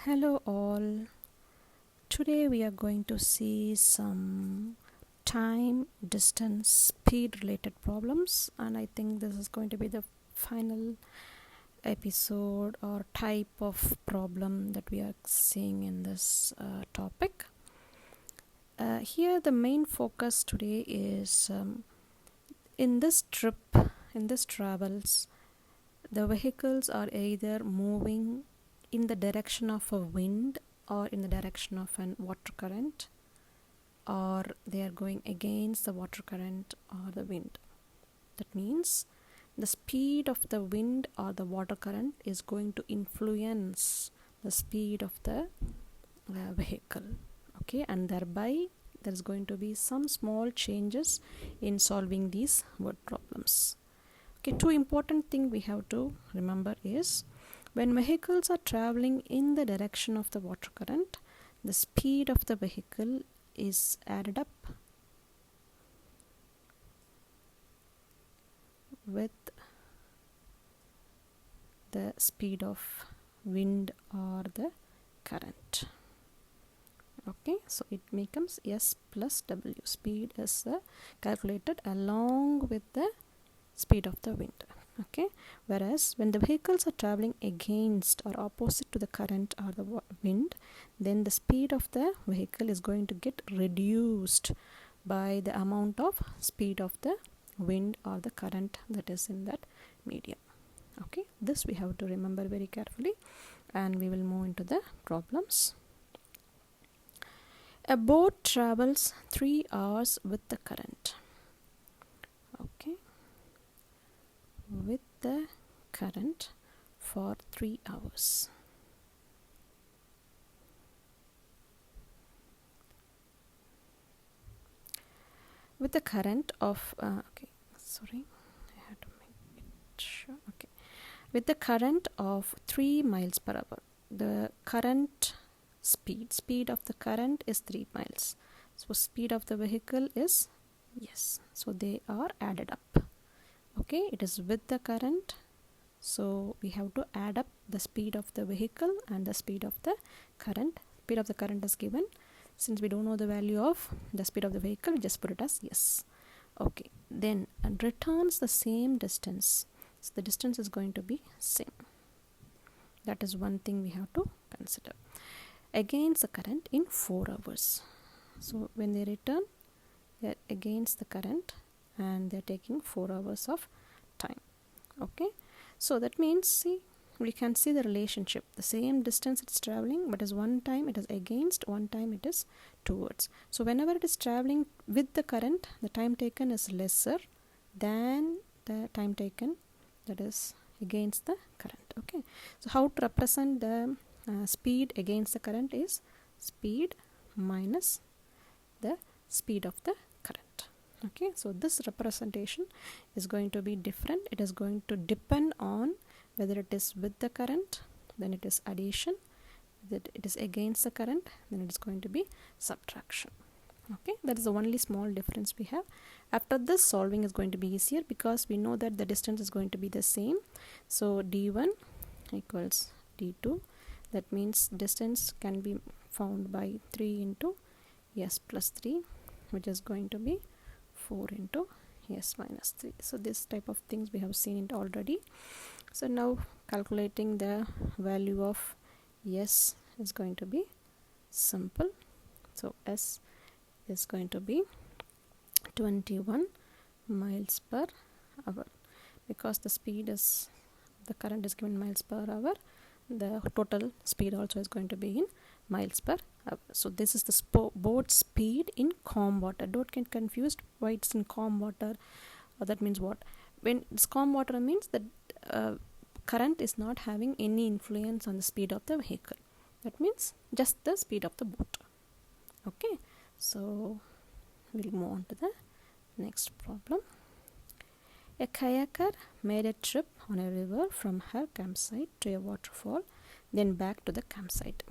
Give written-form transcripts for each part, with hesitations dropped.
Hello all. Today we are going to see some time, distance, speed related problems, and I think this is going to be the final episode or type of problem that we are seeing in this topic. Here the main focus today is in this travels, the vehicles are either moving in the direction of a wind or in the direction of an water current, or they are going against the water current or the wind. That means the speed of the wind or the water current is going to influence the speed of the vehicle. Okay, and thereby there is going to be some small changes in solving these word problems. Okay, two important things we have to remember is when vehicles are traveling in the direction of the water current, the speed of the vehicle is added up with the speed of wind or the current. Okay, so it becomes S plus W. Speed is calculated along with the speed of the wind. Okay, whereas when the vehicles are traveling against or opposite to the current or the wind, then the speed of the vehicle is going to get reduced by the amount of speed of the wind or the current that is in that medium. Okay, this we have to remember very carefully, and we will move into the problems. A boat travels 3 hours with the current. Okay, with the current for 3 hours. With the current of with the current of 3 miles per hour. The current speed of the current is 3 miles. So speed of the vehicle is so they are added up. Okay, it is with the current, so we have to add up the speed of the vehicle and the speed of the current. Speed of the current is given. Since we don't know the value of the speed of the vehicle, we just put it as yes. Okay, then and returns the same distance. So the distance is going to be same. That is one thing we have to consider. Against the current in 4 hours. So when they return, they are against the current and they are taking 4 hours of time. Okay, so that means we can see the relationship. The same distance it's traveling, but as one time it is against, one time it is towards. So whenever it is traveling with the current, the time taken is lesser than the time taken that is against the current. Okay, so how to represent the speed against the current is speed minus the speed of the current. Okay, so this representation is going to be different. It is going to depend on whether it is with the current, then it is addition. That it is against the current, then it is going to be subtraction. Okay, that is the only small difference we have. After this, solving is going to be easier because we know that the distance is going to be the same. So d1 equals d2. That means distance can be found by 3 into s plus 3, which is going to be 4 into s minus 3. So this type of things we have seen it already. So now calculating the value of s is going to be simple. So s is going to be 21 miles per hour. Because the speed is, the current is given miles per hour, the total speed also is going to be in miles per hour. So this is the boat speed in calm water. Don't get confused why it's in calm water, or that means what? When it's calm water means that current is not having any influence on the speed of the vehicle. That means just the speed of the boat. Okay, so we'll move on to the next problem. A kayaker made a trip on a river from her campsite to a waterfall, then back to the campsite.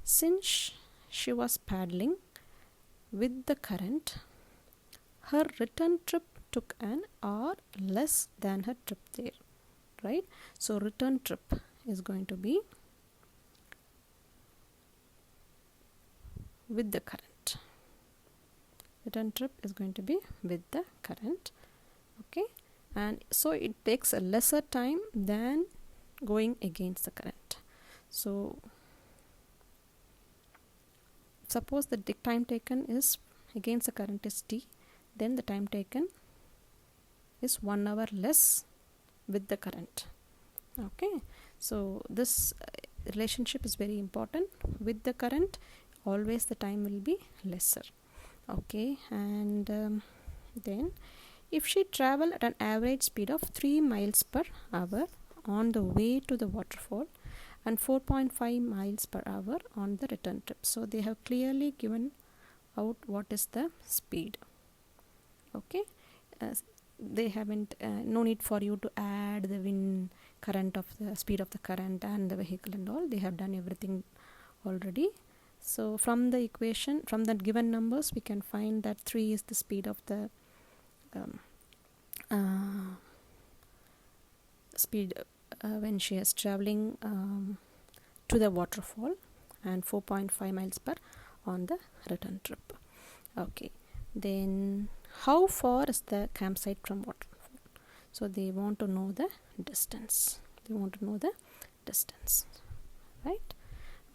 Since she was paddling with the current, her return trip took an hour less than her trip there. Right? So return trip is going to be with the current. Return trip is going to be with the current. Okay, and so it takes a lesser time than going against the current. So suppose the time taken is against the current is t, then the time taken is 1 hour less with the current. Okay, so this relationship is very important. With the current, always the time will be lesser. Okay, and then if she travel at an average speed of 3 miles per hour on the way to the waterfall and 4.5 miles per hour on the return trip. So they have clearly given out what is the speed. Okay, they haven't no need for you to add the wind current of the speed of the current and the vehicle and all. They have done everything already. So from the equation, from the given numbers, we can find that 3 is the speed of the when she is traveling to the waterfall, and 4.5 miles per on the return trip. Okay, then how far is the campsite from waterfall? So they want to know the distance. Right?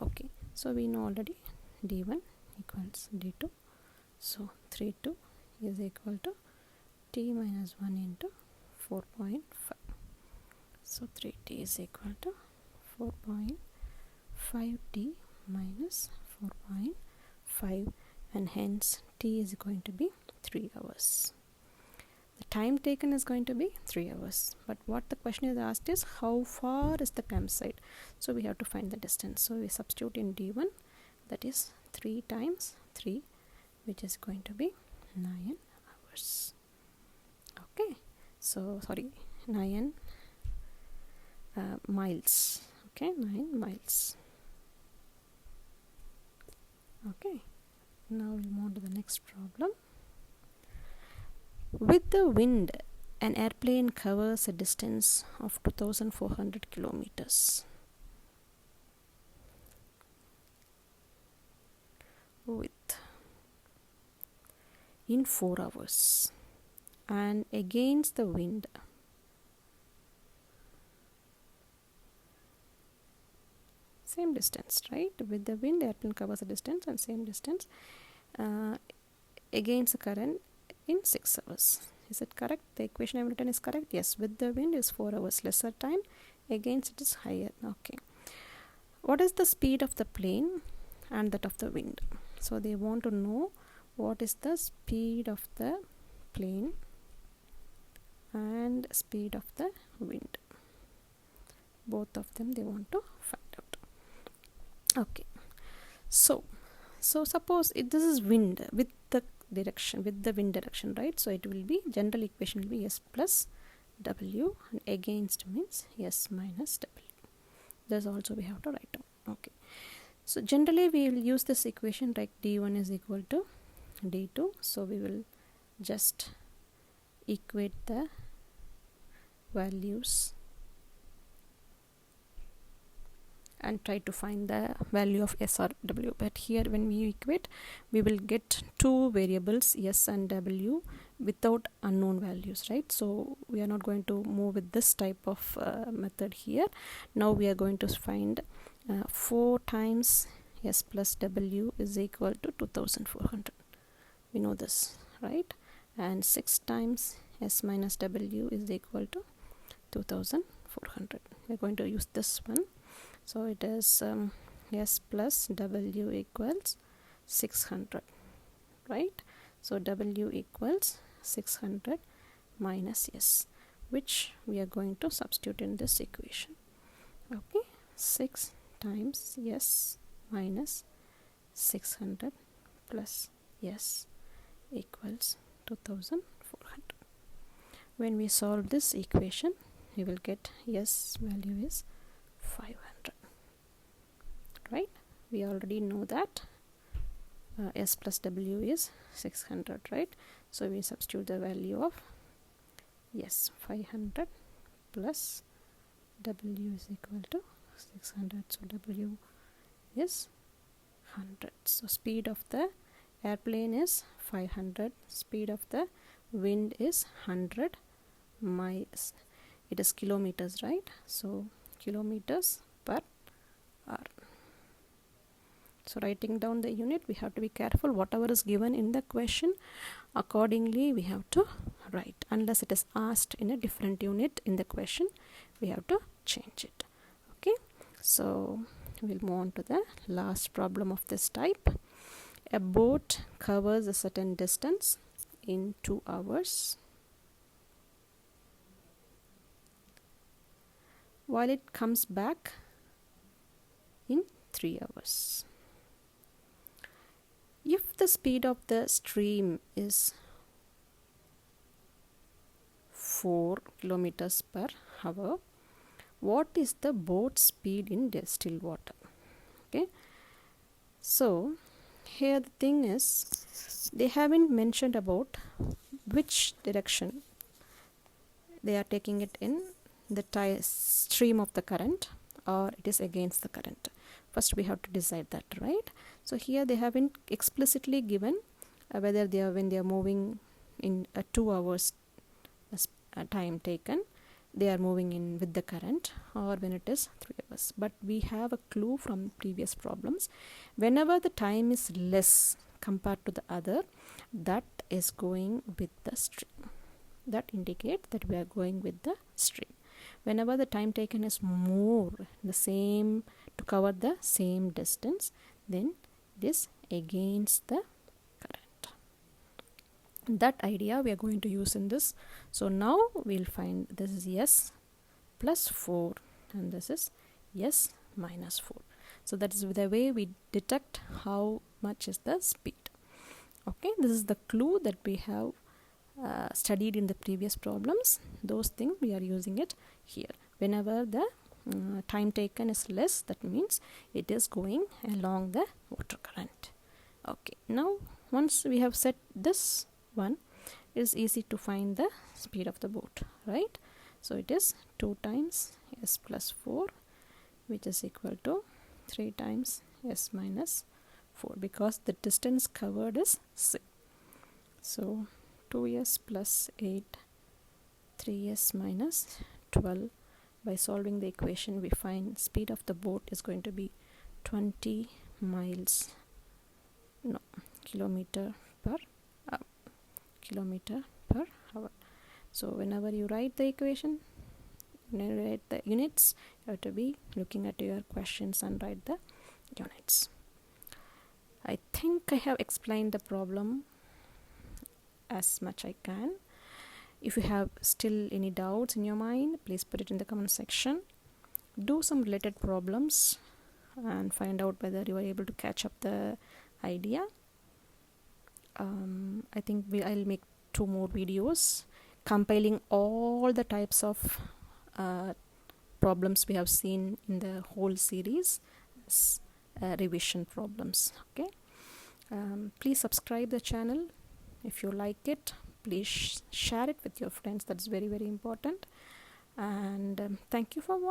Okay, so we know already d1 equals d2. So 3 2 is equal to t minus 1 into 4.5. So 3t is equal to 4.5t minus 4.5, and hence t is going to be 3 hours. The time taken is going to be 3 hours, but what the question is asked is how far is the campsite. So we have to find the distance. So we substitute in d1, that is 3 times 3, which is going to be 9 hours. Okay, so 9 miles. Okay, 9 miles. Okay, now we'll move on to the next problem. With the wind, an airplane covers a distance of 2,400 kilometers. In 4 hours, and against the wind, same distance, right? With the wind, airplane covers a distance and same distance against the current in 6 hours. Is it correct? The equation I've written is correct? Yes. With the wind is 4 hours lesser time, against it is higher. Okay. What is the speed of the plane and that of the wind? So they want to know what is the speed of the plane and speed of the wind. Both of them they want to find out. Okay, so suppose this is wind with the wind direction, right? So it will be, general equation will be s plus w, and against means s minus w. This also we have to write down. Okay, so generally we will use this equation like d1 is equal to d2. So we will just equate the values and try to find the value of s or w. But here when we equate, we will get two variables s and w without unknown values, right? So we are not going to move with this type of method here. Now we are going to find 4 times s plus w is equal to 2,400. We know this, right? And 6 times s minus w is equal to 2,400. We are going to use this one. So it is s plus w equals 600, right? So w equals 600 minus s, which we are going to substitute in this equation. Okay, 6 times s minus 600 plus s equals 2,400. When we solve this equation, we will get s value is 500, right? We already know that s plus w is 600, right? So we substitute the value of s 500 plus w is equal to 600. So w is 100. So speed of the airplane is 500. Speed of the wind is 100 miles. It is kilometers, right? So kilometers per hour. So writing down the unit, we have to be careful. Whatever is given in the question, accordingly we have to write. Unless it is asked in a different unit in the question, we have to change it. Okay, so we'll move on to the last problem of this type. A boat covers a certain distance in 2 hours, while it comes back in 3 hours. If the speed of the stream is 4 kilometers per hour, what is the boat speed in still water? Okay, so here the thing is, they haven't mentioned about which direction they are taking it in, the stream of the current, or it is against the current. First we have to decide that, right? So here they haven't explicitly given whether they are, when they are moving in a 2 hours time taken, they are moving in with the current, or when it is 3 hours. But we have a clue from previous problems. Whenever the time is less compared to the other, that is going with the stream. That indicates that we are going with the stream. Whenever the time taken is more, the same, to cover the same distance, then it is against the current. That idea we are going to use in this. So now we'll find this is S plus 4 and this is S minus 4. So that is the way we detect how much is the speed. Okay, this is the clue that we have studied in the previous problems. Those things we are using it here. Whenever the time taken is less, that means it is going along the water current. Okay, now once we have set this one, it is easy to find the speed of the boat, right? So it is 2 times S plus 4, which is equal to 3 times S minus 4, because the distance covered is 6. So 2s plus 8, 3s minus 12. By solving the equation, we find speed of the boat is going to be 20 kilometer per hour. So whenever you write the equation, when you write the units, you have to be looking at your questions and write the units. I think I have explained the problem as much I can. If you have still any doubts in your mind, please put it in the comment section. Do some related problems and find out whether you are able to catch up the idea. I think I'll make 2 more videos compiling all the types of problems we have seen in the whole series as revision problems. Okay, please subscribe the channel. If you like it, please share it with your friends. That's very, very important. And thank you for watching.